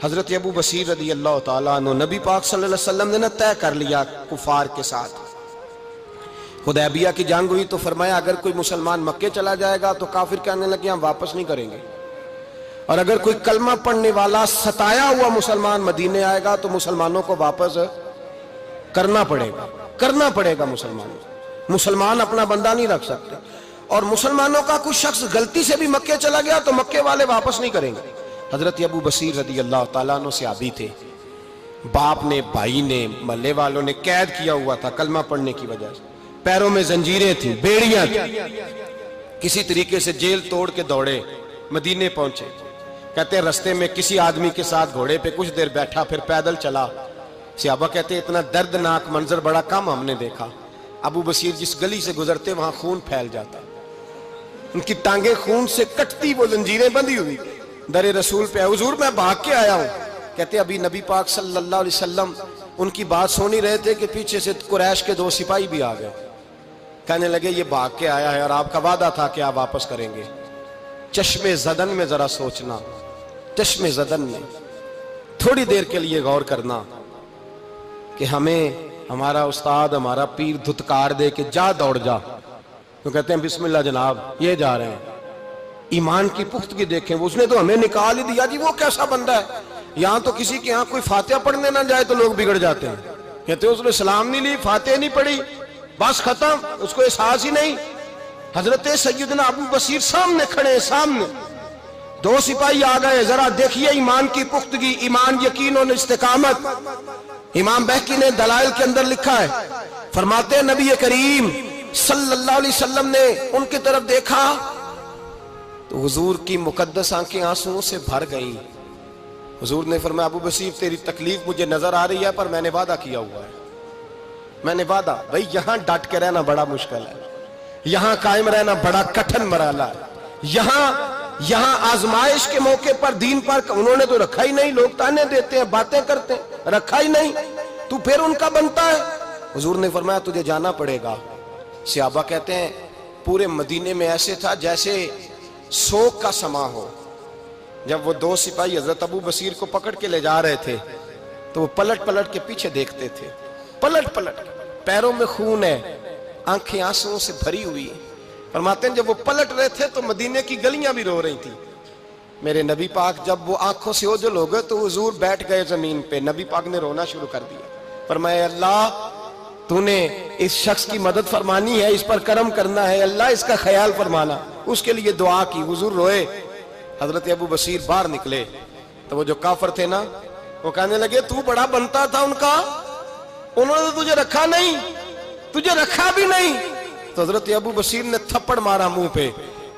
हजरत अबू बसीर रदी अल्लाह ताला अन्हु, नबी पाक सल्लल्लाहु अलैहि वसल्लम ने न तय कर लिया कुफार के साथ। हुदैबिया की जंग हुई तो फरमाया अगर कोई मुसलमान मक्के चला जाएगा तो काफिर कहने लगे हम वापस नहीं करेंगे, और अगर कोई कलमा पढ़ने वाला सताया हुआ मुसलमान मदीने आएगा तो मुसलमानों को वापस करना पड़ेगा। मुसलमान अपना बंदा नहीं रख सकते, और मुसलमानों का कुछ शख्स गलती से भी मक्के चला गया तो मक्के वाले वापस नहीं करेंगे। हजरत अबू बसीर रदी अल्लाह ताला अन्हु सहाबी थे, बाप ने, भाई ने, महल्ले वालों ने कैद किया हुआ था कलमा पढ़ने की वजह से, पैरों में जंजीरें थी, बेड़ियां थी, किसी तरीके से जेल तोड़ के दौड़े, मदीने पहुंचे। कहते हैं रास्ते में किसी आदमी के साथ घोड़े पे कुछ देर बैठा, फिर पैदल चला। सहाबा कहते हैं इतना दर्दनाक मंजर बड़ा कम हमने देखा। अबू बसीर जिस गली से गुजरते वहां खून फैल जाता, उनकी टांगे खून से कटती, वो जंजीरें बंधी हुई। दरे रसूल पे हुजूर मैं भाग के आया हूं। कहते अभी नबी पाक सल्लल्लाहु अलैहि वसल्लम उनकी बात सुन ही रहे थे कि पीछे से कुरैश के 2 सिपाही भी आ गए। कहने लगे ये भाग के आया है और आपका वादा था कि आप वापस करेंगे। चश्मे ज़दन में जरा सोचना, चश्मे ज़दन में थोड़ी देर के लिए गौर करना कि हमें हमारा उस्ताद, हमारा पीर धुतकार दे के जा, दौड़ जा, तो कहते हैं बिस्मिल्लाह जनाब ये जा रहे हैं। ईमान की पुख्तगी देखें, उसने तो हमें निकाल ही दिया जी, वो कैसा बंदा है। यहां तो किसी के यहाँ कोई फातिहा पढ़ने ना जाए तो लोग बिगड़ जाते हैं। कहते हैं उसने सलाम नहीं ली, फातिहा नहीं पढ़ी, बस खत्म, उसको एहसास ही नहीं। हजरत सैयदना अबू बसीर सामने खड़े, सामने 2 सिपाही आ गए। जरा देखिए ईमान की पुख्तगी, ईमान, यकीन और इस्तिकामत। इमाम बहकी ने दलाइल के अंदर लिखा है, फरमाते हैं नबी करीम सल्लल्लाहु अलैहि वसल्लम ने उनकी तरफ देखा तो हुजूर की मुकद्दस आंखें आंसुओं से भर गईं। हुजूर ने फरमाया अबू बसीर तेरी तकलीफ मुझे नजर आ रही है, पर मैंने वादा किया हुआ है, मैंने वादा। भाई यहां डट के रहना बड़ा मुश्किल है, यहां कायम रहना बड़ा कठिन मरहला है। यहां आजमाइश के मौके पर दीन पर उन्होंने तो रखा ही नहीं, लोग ताने देते हैं, बातें करते हैं, रखा ही नहीं, तू फिर उनका बनता है। हुजूर ने फरमाया तुझे जाना पड़ेगा। सहाबा कहते हैं पूरे मदीने में ऐसे था जैसे शोक का समा हो। जब वो 2 सिपाही हजरत अबू बसीर को पकड़ के ले जा रहे थे तो वो पलट पलट के पीछे देखते थे, पलट पलट के, पैरों में खून है, आंखें आंसुओं से भरी हुई। फरमाते हैं जब वो पलट रहे थे तो मदीने की गलियां भी रो रही थी। मेरे नबी पाक जब वो आंखों से ओझल हो गए तो हुजूर बैठ गए जमीन पे। नबी पाक ने रोना शुरू कर दिया। फरमाया अल्लाह तूने इस शख्स की मदद फरमानी है, इस पर करम करना है, अल्लाह इसका ख्याल फरमाना। उसके लिए दुआ की, हुजूर रोए। हजरत अबू बसीर बाहर निकले तो वो जो काफर थे ना, वो कहने लगे तू बड़ा बनता था उनका, उन्होंने तुझे रखा नहीं, तुझे रखा भी नहीं। तो हजरत अबू बसीर ने थप्पड़ मारा मुंह पे,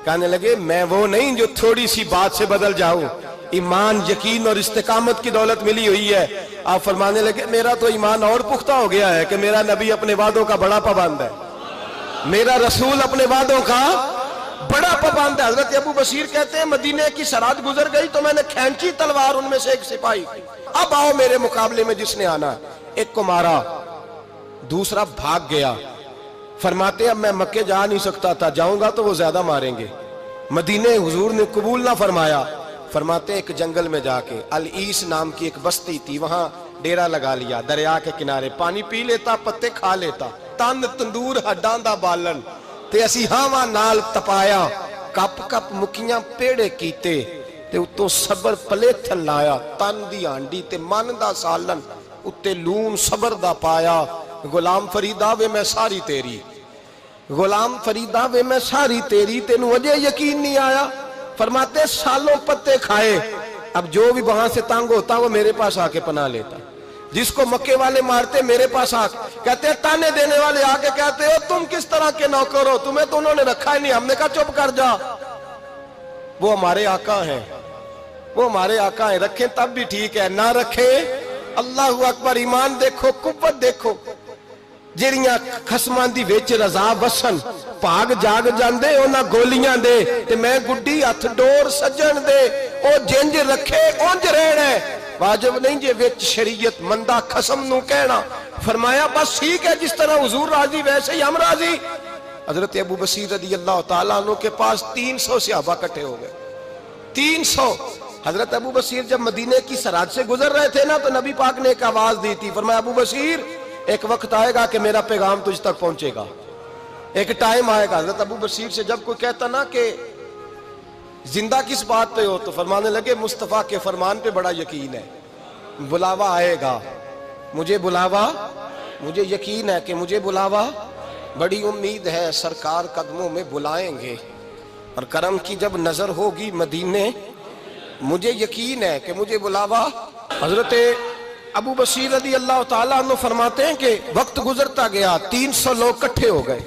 कहने लगे मैं वो नहीं जो थोड़ी सी बात से बदल जाऊं, ईमान, यकीन और इस्तिकामत की दौलत मिली हुई है। आप फरमाने लगे मेरा तो ईमान और पुख्ता हो गया है कि मेरा नबी अपने वादों का बड़ा पाबंद है, मेरा रसूल अपने वादों का बड़ा पाबंद है। हजरत अबू बसीर कहते हैं मदीने की सरहद गुजर गई तो मैंने खींची तलवार, उनमें से एक सिपाही, अब आओ मेरे मुकाबले में जिसने आना है। एक को मारा, दूसरा भाग गया। फरमाते अब मैं मक्के जा नहीं सकता था, जाऊंगा तो वो ज्यादा मारेंगे। मदीने हुजूर ने कबूल ना फरमाया। फरमाते एक जंगल में जाके अल ईस नाम की एक बस्ती थी, वहां डेरा लगा लिया, दरिया के किनारे, पानी पी लेता, पत्ते खा लेता, तन तंदूर हड्डां दा बालन ते असी हावां नाल तपाया, कप कप मुखियां पेड़े कीते ते उत्तों सबर पलेथन लाया, तन दी हांडी ते मन दा सालन, उत्ते लून सबर दा पाया। गुलाम फरीदा वे मैं सारी तेरी, गुलाम फरीदा वे मैं सारी तेरी, तेनू अजे यकीन नहीं आया। फरमाते सालों पत्ते खाए, अब जो भी वहां से तंग होता वो मेरे पास आके पना लेता, जिसको मक्के वाले मारते मेरे पास आके, कहते ताने देने वाले आके कहते हो तुम किस तरह के नौकर हो, तुम्हें तो उन्होंने रखा ही नहीं। हमने कहा चुप कर जा, वो हमारे आका हैं, वो हमारे आका हैं, रखें तब भी ठीक है, ना रखे अल्लाह अकबर। ईमान देखो, कुव्वत देखो, ਜਿਹੜੀਆਂ ਖਸਮਾਂ ਦੀ ਵਿੱਚ ਰਜ਼ਾ ਵਸਣ, ਭਾਗ ਜਾਗ ਜਾਂਦੇ ਉਹਨਾਂ ਗੋਲੀਆਂ ਦੇ, ਤੇ ਮੈਂ ਗੁੱਡੀ ਹੱਥ ਡੋਰ ਸੱਜਣ ਦੇ, ਉਹ ਜਿੰਜ ਰੱਖੇ ਉੰਜ ਰਹਿਣਾ, ਵਾਜਬ ਨਹੀਂ ਜੇ ਵਿੱਚ ਸ਼ਰੀਅਤ ਮੰਦਾ ਖਸਮ ਨੂੰ ਕਹਿਣਾ। फरमाया बस ठीक है, जिस तरह हुजूर राजी वैसे ही हम राजी। हजरत अबू बसीर रदी अल्लाह तआला अन्हु के पास 300 सहाबा इकट्ठे हो गए, 300। हजरत अबू बशीर जब मदीने की सरहद से गुजर रहे थे ना, तो नबी पाक ने एक आवाज दी थी, फरमाया अबू बशीर एक वक्त आएगा कि मेरा पैगाम तुझ तक पहुंचेगा, एक टाइम आएगा। हजरत अबू बशीर से जब कोई कहता ना कि जिंदा किस बात पे हो, तो फरमाने लगे मुस्तफा के फरमान पे बड़ा यकीन है, बुलावा आएगा, मुझे बुलावा, मुझे यकीन है कि मुझे बुलावा, बड़ी उम्मीद है सरकार कदमों में बुलाएंगे और करम की जब नजर होगी मदीने, मुझे यकीन है कि मुझे बुलावा। हजरत अबू बशीर रज़ी अल्लाह ताला अन्हु फरमाते हैं कि वक्त गुजरता गया, 300 लोग इकट्ठे हो गए।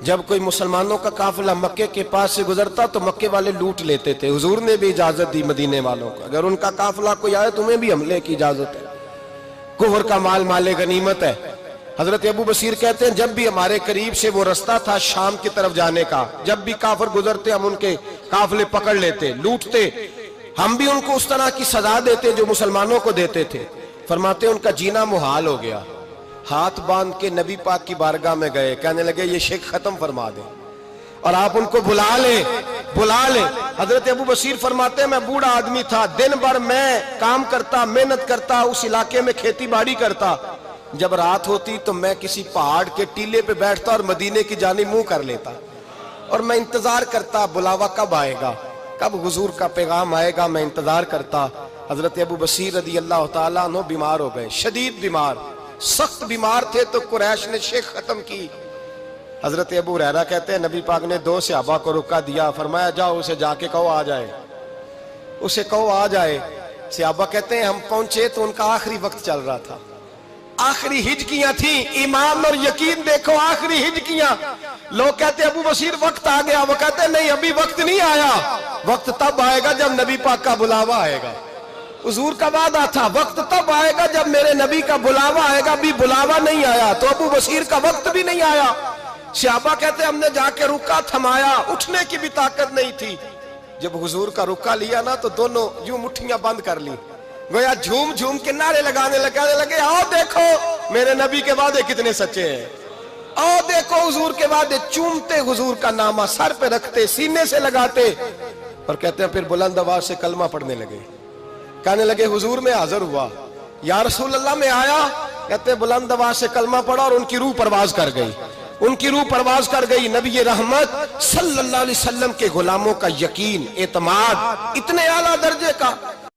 जब कोई मुसलमानों का काफिला मक्के के पास से गुजरता तो मक्के वाले लूट लेते थे। हुजूर ने भी इजाजत दी मदीने वालों को, अगर उनका काफिला कोई आए तुम्हें भी हमले की इजाजत है, कुफर का माल माले गनीमत है। हजरत अबू बशीर कहते हैं जब भी हमारे करीब से वो रास्ता था शाम की तरफ जाने का, जब भी काफिर गुजरते हम उनके काफिले पकड़ लेते, लूटते, हम भी उनको उस तरह की सजा देते जो मुसलमानों को देते थे। फरमाते उनका जीना मुहाल हो गया, हाथ बांध के नबी पाक की बारगाह में गए, कहने लगे ये शेख खत्म फरमा दे और आप उनको बुला ले, बुला ले। हजरत अबू बशीर फरमाते मैं बूढ़ा आदमी था, दिन भर मैं काम करता, मेहनत करता, उस इलाके में खेती बाड़ी करता, जब रात होती तो मैं किसी पहाड़ के टीले पे बैठता और मदीने की जानी मुंह कर लेता और मैं इंतजार करता बुलावा कब आएगा, कब हुजूर का पैगाम आएगा, मैं इंतजार करता। हजरत अबू बशीर रज़ी अल्लाह ताला अन्हु बीमार हो गए, शदीद बीमार, सख्त बीमार थे, तो कुरैश ने शेख खत्म की। हजरत अबू हुरैरा कहते हैं नबी पाक ने 2 सहाबा को रुका दिया, फरमाया जाओ उसे जाके कहो आ जाए, उसे कहो आ जाए। सहाबा कहते हैं हम पहुंचे तो उनका आखिरी वक्त चल रहा था, आखिरी हिजकियां थी, ईमान और यकीन देखो, आखिरी हिजकियां। लोग कहते अबू बशीर वक्त आ गया, वो कहते नहीं अभी वक्त नहीं आया, वक्त तब आएगा जब नबी पाक का बुलावा आएगा। हुजूर का वादा था वक्त तब आएगा जब मेरे नबी का बुलावा आएगा, अभी बुलावा नहीं आया, तो अबू बशीर का वक्त भी नहीं आया। सहाबा कहते हमने जाके रुका, थमाया, उठने की भी ताकत नहीं थी। जब हुजूर का रुका लिया ना तो दोनों यूं मुट्ठियां बंद कर ली, गोया झूम झूम के नारे लगाने लगे, आओ देखो मेरे नबी के वादे कितने सच्चे हैं, आओ देखो हुजूर के वादे। चूमते हुजूर का नामा सर पे रखते, सीने से लगाते और कहते हैं फिर बुलंद आवाज से कलमा पढ़ने लगे, कहने लगे हुजूर में हाजिर हुआ, या रसूल अल्लाह में आया। कहते बुलंद आवाज से कलमा पढ़ा और उनकी रूह परवाज कर गई, उनकी रूह परवाज कर गई। नबी रहमत सल्लल्लाहु अलैहि वसल्लम के गुलामों का यकीन, एतमाद इतने आला दर्जे का